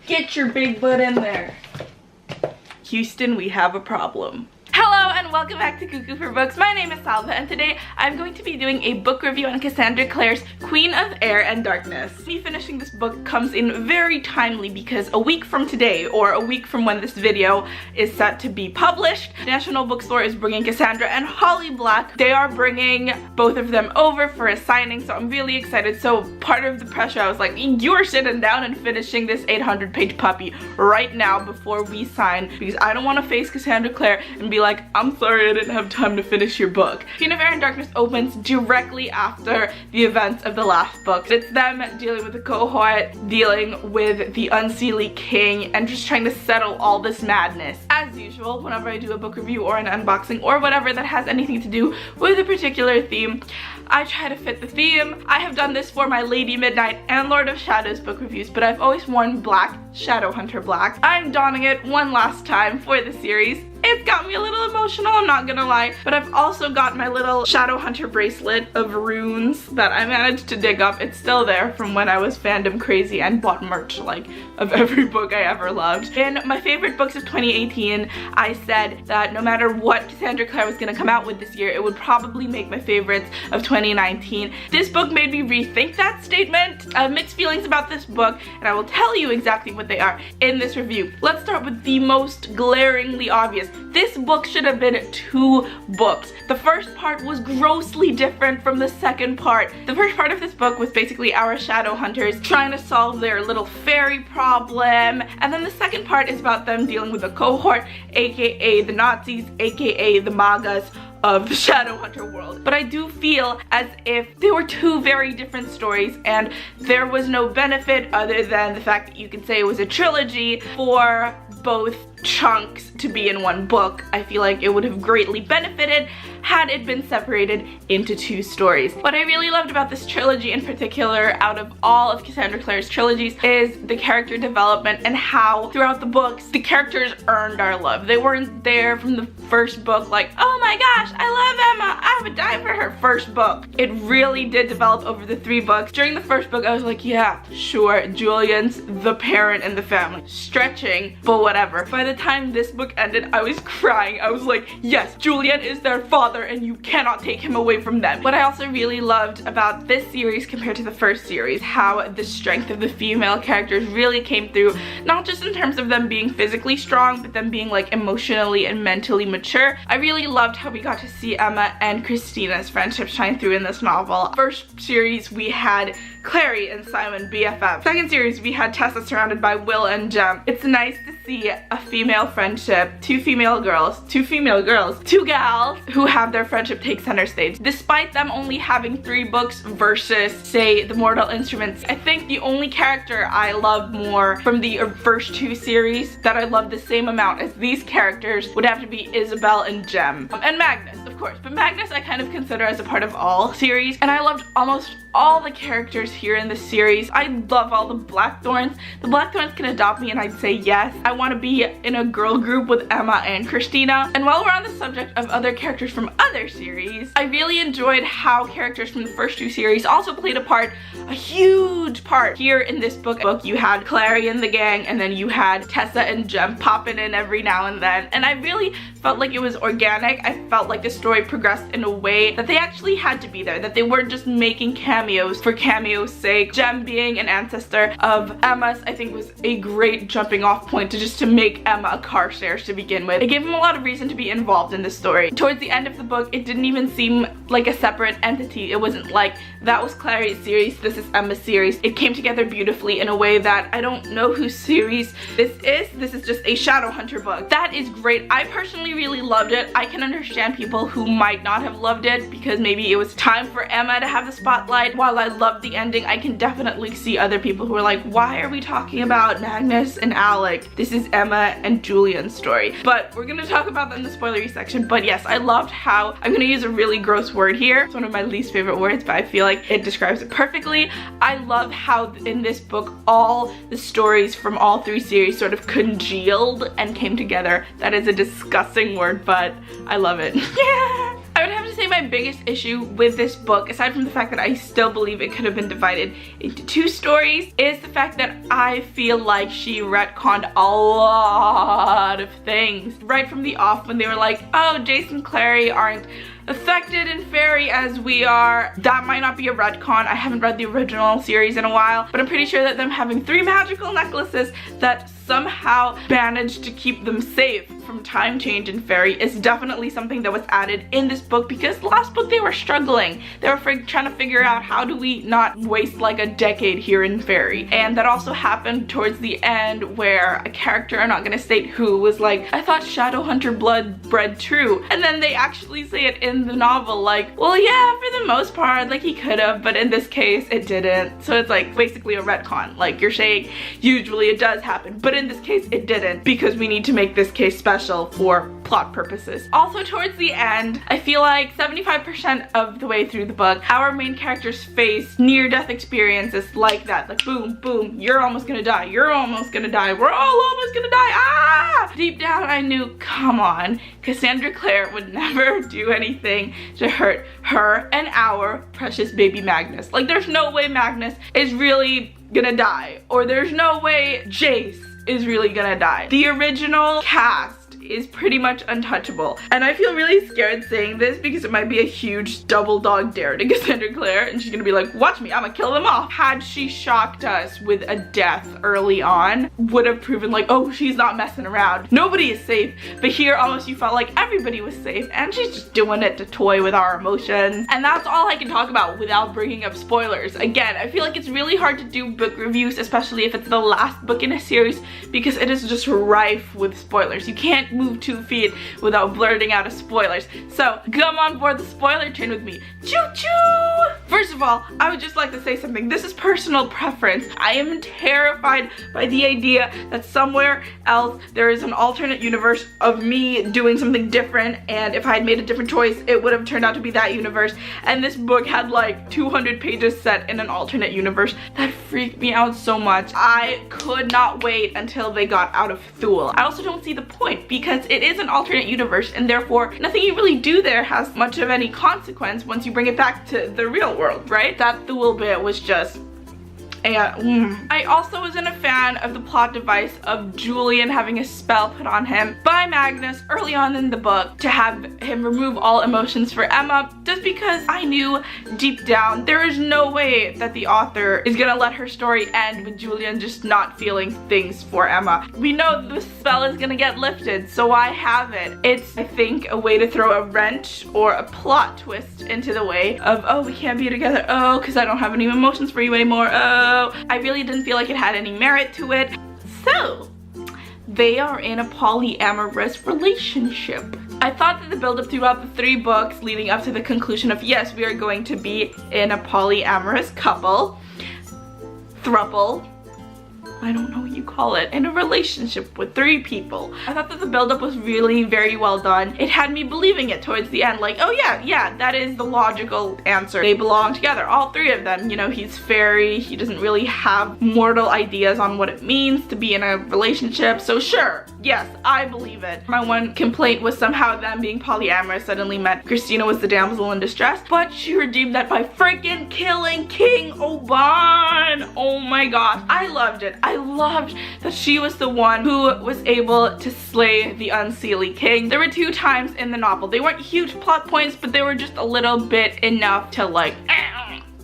Get your big butt in there. Houston, we have a problem. Hello and welcome back to Cuckoo for Books. My name is Salva and today I'm going to be doing a book review on Cassandra Clare's Queen of Air and Darkness. Me finishing this book comes in very timely because a week from today, or a week from when this video is set to be published, National Bookstore is bringing Cassandra and Holly Black. They are bringing both of them over for a signing, so I'm really excited. So part of the pressure, I was like, you're sitting down and finishing this 800-page puppy right now before we sign, because I don't want to face Cassandra Clare and be like, I'm sorry I didn't have time to finish your book. Queen of Air and Darkness opens directly after the events of the last book. It's them dealing with the cohort, dealing with the Unseelie King, and just trying to settle all this madness. As usual, whenever I do a book review or an unboxing or whatever that has anything to do with a particular theme, I try to fit the theme. I have done this for my Lady Midnight and Lord of Shadows book reviews, but I've always worn black, Shadowhunter black. I'm donning it one last time for the series. It's got me a little emotional, I'm not gonna lie, but I've also got my little Shadowhunter bracelet of runes that I managed to dig up. It's still there from when I was fandom crazy and bought merch like of every book I ever loved. In my favorite books of 2018, I said that no matter what Cassandra Clare was gonna come out with this year, it would probably make my favorites of 2019. This book made me rethink that statement. I have mixed feelings about this book, and I will tell you exactly what they are in this review. Let's start with the most glaringly obvious. This book should have been 2 books. The first part was grossly different from the second part. The first part of this book was basically our Shadowhunters trying to solve their little fairy problem, and then the second part is about them dealing with a cohort, aka the Nazis, aka the MAGAs of the Shadowhunter world. But I do feel as if they were 2 very different stories, and there was no benefit other than the fact that you could say it was a trilogy for both chunks to be in one book. I feel like it would have greatly benefited had it been separated into 2 stories. What I really loved about this trilogy in particular, out of all of Cassandra Clare's trilogies, is the character development and how throughout the books the characters earned our love. They weren't there from the first book like, oh my gosh, I love Emma, I would die for her. First book. It really did develop over the 3 books. During the first book I was like, yeah, sure, Julian's the parent in the family. Stretching, but whatever. By the time this book ended, I was crying. I was like, yes, Julian is their father and you cannot take him away from them. What I also really loved about this series compared to the first series, how the strength of the female characters really came through, not just in terms of them being physically strong, but them being like emotionally and mentally mature. I really loved how we got to see Emma and Christina's friendship shine through in this novel. First series we had Clary and Simon BFF. Second series we had Tessa surrounded by Will and Jem. It's nice to see a female friendship, 2 gals who have their friendship take center stage. Despite them only having 3 books versus, say, the Mortal Instruments, I think the only character I love more from the first 2 series that I love the same amount as these characters would have to be Isabel and Jem. And Magnus, of course, but Magnus I kind of consider as a part of all series, and I loved almost all the characters here in this series. I love all the Blackthorns. The Blackthorns can adopt me and I'd say yes. I want to be in a girl group with Emma and Christina. And while we're on the subject of other characters from other series, I really enjoyed how characters from the first 2 series also played a part, a huge part. Here in this book you had Clary and the gang, and then you had Tessa and Jem popping in every now and then, and I really felt like it was organic. I felt like the story progressed in a way that they actually had to be there, that they weren't just making cameos for cameo's sake. Jem being an ancestor of Emma's, I think, was a great jumping off point to make Emma a Carstairs to begin with. It gave him a lot of reason to be involved in the story. Towards the end of the book, it didn't even seem like a separate entity. It wasn't like that was Clary's series, this is Emma's series. It came together beautifully in a way that I don't know whose series this is. This is just a Shadowhunter book. That is great. I personally really loved it. I can understand people who might not have loved it because maybe it was time for Emma to have the spotlight. While I loved the ending, I can definitely see other people who are like, why are we talking about Magnus and Alec? This is Emma and Julian's story. But we're gonna talk about that in the spoilery section. But yes, I loved how, I'm gonna use a really gross word here. It's one of my least favorite words, but I feel like it describes it perfectly. I love how in this book all the stories from all 3 series sort of congealed and came together. That is a disgusting word, but I love it. Yeah! I would have to say my biggest issue with this book, aside from the fact that I still believe it could have been divided into 2 stories, is the fact that I feel like she retconned a lot of things. Right from the off, when they were like, oh, Jace and Clary aren't affected in fairy as we are. That might not be a retcon. I haven't read the original series in a while, but I'm pretty sure that them having 3 magical necklaces that somehow managed to keep them safe from time change in fairy is definitely something that was added in this book, because last book they were struggling. They were trying to figure out, how do we not waste like a decade here in fairy? And that also happened towards the end, where a character, I'm not gonna state who, was like, I thought Shadowhunter blood bred true, and then they actually say it in the novel like, well, yeah, for the most part, like, he could have, but in this case it didn't. So it's like basically a retcon. Like, you're saying usually it does happen, but in this case it didn't, because we need to make this case special for plot purposes. Also, towards the end, I feel like 75% of the way through the book, our main characters face near-death experiences like that. Like, boom, boom, you're almost gonna die, you're almost gonna die, we're all almost gonna die, ah! Deep down I knew, come on, Cassandra Clare would never do anything to hurt her and our precious baby Magnus. Like, there's no way Magnus is really gonna die, or there's no way Jace is really gonna die. The original cast is pretty much untouchable, and I feel really scared saying this because it might be a huge double dog dare to Cassandra Clare, and she's gonna be like, watch me, I'm gonna kill them off. Had she shocked us with a death early on, would have proven like, oh, she's not messing around, nobody is safe. But here almost you felt like everybody was safe, and she's just doing it to toy with our emotions. And that's all I can talk about without bringing up spoilers. Again, I feel like it's really hard to do book reviews, especially if it's the last book in a series, because it is just rife with spoilers. You can't move 2 feet without blurting out a spoilers. So come on board the spoiler train with me. Choo choo! First of all, I would just like to say something. This is personal preference. I am terrified by the idea that somewhere else there is an alternate universe of me doing something different, and if I had made a different choice, it would have turned out to be that universe. And this book had like 200 pages set in an alternate universe. That freaked me out so much. I could not wait until they got out of Thule. I also don't see the point, because it is an alternate universe, and therefore nothing you really do there has much of any consequence once you bring it back to the real world, right? That Thule bit was just... I also wasn't a fan of the plot device of Julian having a spell put on him by Magnus early on in the book to have him remove all emotions for Emma, just because I knew deep down there is no way that the author is gonna let her story end with Julian just not feeling things for Emma. We know the spell is gonna get lifted, so why have it? It's, I think, a way to throw a wrench or a plot twist into the way of, oh, we can't be together, oh, because I don't have any emotions for you anymore, oh. I really didn't feel like it had any merit to it. So they are in a polyamorous relationship. I thought that the build-up throughout the 3 books leading up to the conclusion of, yes, we are going to be in a polyamorous couple, throuple, I don't know what you call it, in a relationship with 3 people. I thought that the build-up was really very well done. It had me believing it towards the end, like, oh yeah, that is the logical answer. They belong together, all 3 of them. You know, he's fairy, he doesn't really have mortal ideas on what it means to be in a relationship, so sure, yes, I believe it. My one complaint was somehow them being polyamorous suddenly meant Christina was the damsel in distress, but she redeemed that by freaking killing King Oban. Oh my gosh, I loved it. I loved that she was the one who was able to slay the Unseelie King. There were 2 times in the novel. They weren't huge plot points, but they were just a little bit enough to like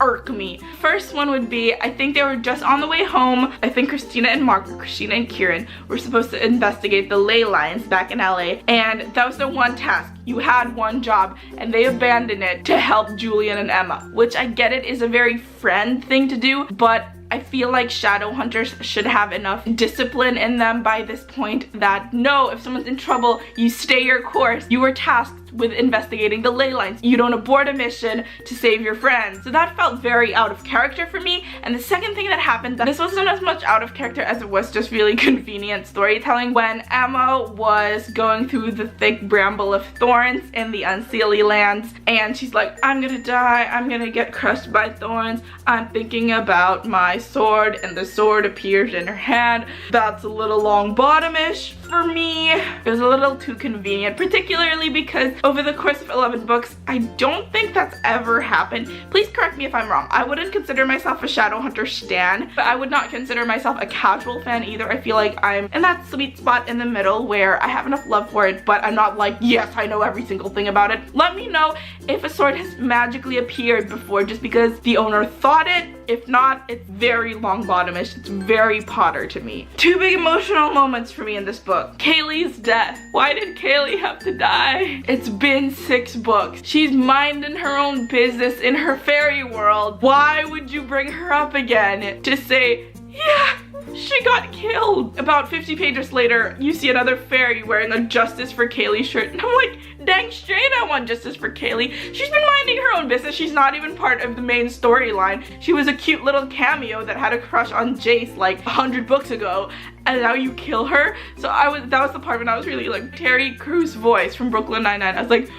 irk me. First one would be, I think they were just on the way home. I think Christina and Kieran were supposed to investigate the ley lines back in LA, and that was their one task. You had one job, and they abandoned it to help Julian and Emma, which I get it is a very friend thing to do, but I feel like Shadowhunters should have enough discipline in them by this point that no, if someone's in trouble, you stay your course. You were tasked with investigating the ley lines. You don't abort a mission to save your friends. So that felt very out of character for me. And the second thing that happened, this wasn't as much out of character as it was just really convenient storytelling. When Emma was going through the thick bramble of thorns in the Unseelie lands, and she's like, I'm gonna die, I'm gonna get crushed by thorns, I'm thinking about my sword, and the sword appears in her hand. That's a little long bottom-ish for me, it was a little too convenient, particularly because over the course of 11 books, I don't think that's ever happened. Please correct me if I'm wrong. I wouldn't consider myself a Shadowhunter stan, but I would not consider myself a casual fan either. I feel like I'm in that sweet spot in the middle where I have enough love for it, but I'm not like, yes, I know every single thing about it. Let me know if a sword has magically appeared before just because the owner thought it. If not, it's very Longbottomish. It's very Potter to me. Two big emotional moments for me in this book. Kaylee's death. Why did Kaylee have to die? It's been 6 books. She's minding her own business in her fairy world. Why would you bring her up again to say, yeah, she got killed? About 50 pages later, you see another fairy wearing a Justice for Kaylee shirt, and I'm like, dang straight I want justice for Kaylee. She's been minding her own business. She's not even part of the main storyline. She was a cute little cameo that had a crush on Jace like 100 books ago, and now you kill her? So that was the part when I was really like, Terry Crews' voice from Brooklyn Nine-Nine. I was like,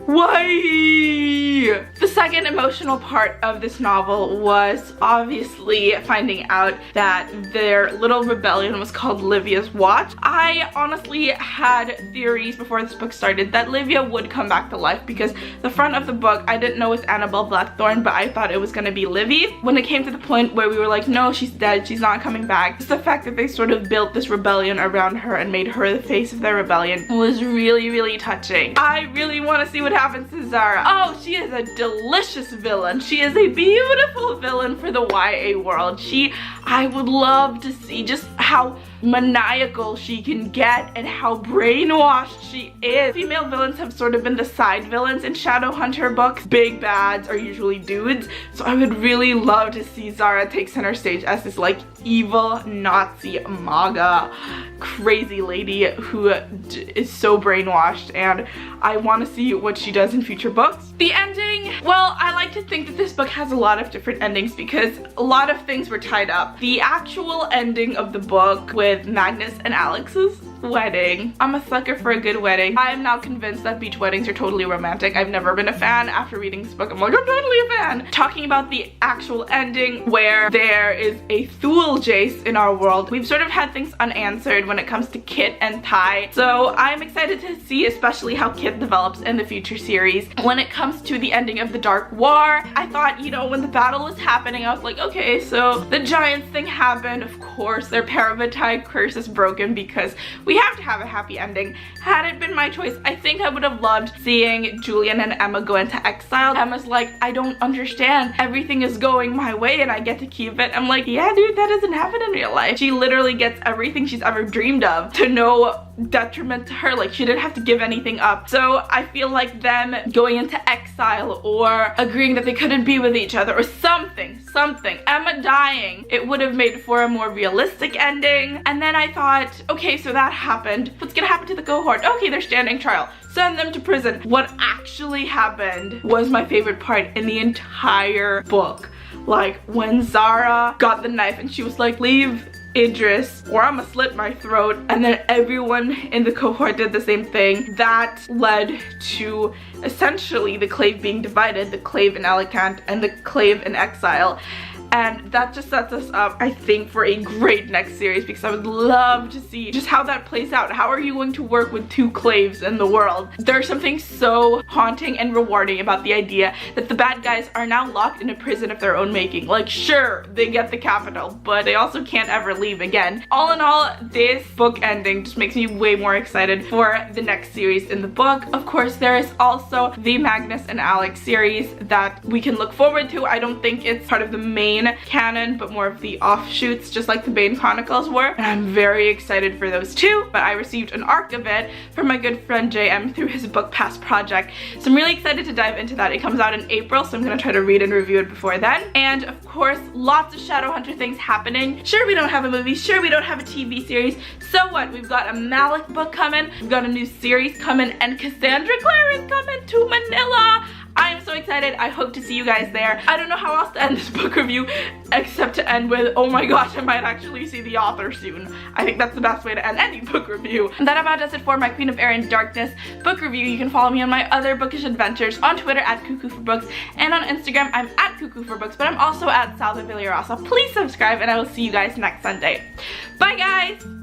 why? The second emotional part of this novel was obviously finding out that their little rebellion was called Livia's Watch. I honestly had theories before this book started that Livia would come back to life because the front of the book I didn't know was Annabelle Blackthorne, but I thought it was gonna be Livy. When it came to the point where we were like, no, she's dead, she's not coming back, just the fact that they sort of built this rebellion around her and made her the face of their rebellion was really, really touching. I really want to see what happens to Zara. Oh, she is a delicious villain. She is a beautiful villain for the YA world. I would love to see just how maniacal she can get and how brainwashed she is. Female villains have sort of been the side villains in Shadowhunter books. Big bads are usually dudes, so I would really love to see Zara take center stage as this like evil Nazi MAGA crazy lady who is so brainwashed, and I want to see what she does in future books. The ending, well, I like to think that this book has a lot of different endings because a lot of things were tied up. The actual ending of the book with Magnus and Alex's wedding. I'm a sucker for a good wedding. I am now convinced that beach weddings are totally romantic. I've never been a fan. After reading this book, I'm like, I'm totally a fan. Talking about the actual ending where there is a Thule Jace in our world, we've sort of had things unanswered when it comes to Kit and Ty. So I'm excited to see especially how Kit develops in the future series. When it comes to the ending of the Dark War, I thought, you know, when the battle was happening, I was like, okay, so the Giants thing happened. Of course, their Parabatai curse is broken because we have to have a happy ending. Had it been my choice, I think I would have loved seeing Julian and Emma go into exile. Emma's like, I don't understand. Everything is going my way and I get to keep it. I'm like, yeah, dude, that doesn't happen in real life. She literally gets everything she's ever dreamed of to no detriment to her. Like, she didn't have to give anything up. So I feel like them going into exile or agreeing that they couldn't be with each other or something, Emma dying, it would have made for a more realistic ending. And then I thought, okay, so that happened. What's gonna happen to the cohort? Okay, they're standing trial. Send them to prison. What actually happened was my favorite part in the entire book. Like, when Zara got the knife and she was like, leave Idris or I'ma slit my throat, and then everyone in the cohort did the same thing. That led to essentially the clave being divided, the clave in Alicant and the clave in exile. And that just sets us up, I think, for a great next series because I would love to see just how that plays out. How are you going to work with two claves in the world? There's something so haunting and rewarding about the idea that the bad guys are now locked in a prison of their own making. Like, sure, they get the capital, but they also can't ever leave again. All in all, this book ending just makes me way more excited for the next series in the book. Of course, there is also the Magnus and Alex series that we can look forward to. I don't think it's part of the main canon, but more of the offshoots, just like the Bane Chronicles were, and I'm very excited for those too. But I received an arc of it from my good friend JM through his Book Pass project, so I'm really excited to dive into that. It comes out in April, so I'm gonna try to read and review it before then. And of course, lots of Shadowhunter things happening. Sure, we don't have a movie, sure, we don't have a TV series, so what? We've got a Malik book coming, we've got a new series coming, and Cassandra Clare is coming to Manila. I am so excited. I hope to see you guys there. I don't know how else to end this book review except to end with, oh my gosh, I might actually see the author soon. I think that's the best way to end any book review. And that about does it for my Queen of Air and Darkness book review. You can follow me on my other bookish adventures on Twitter at Cuckoo for Books, and on Instagram I'm at Cuckoo for Books, but I'm also at Salva Villarasa. Please subscribe, and I will see you guys next Sunday. Bye guys!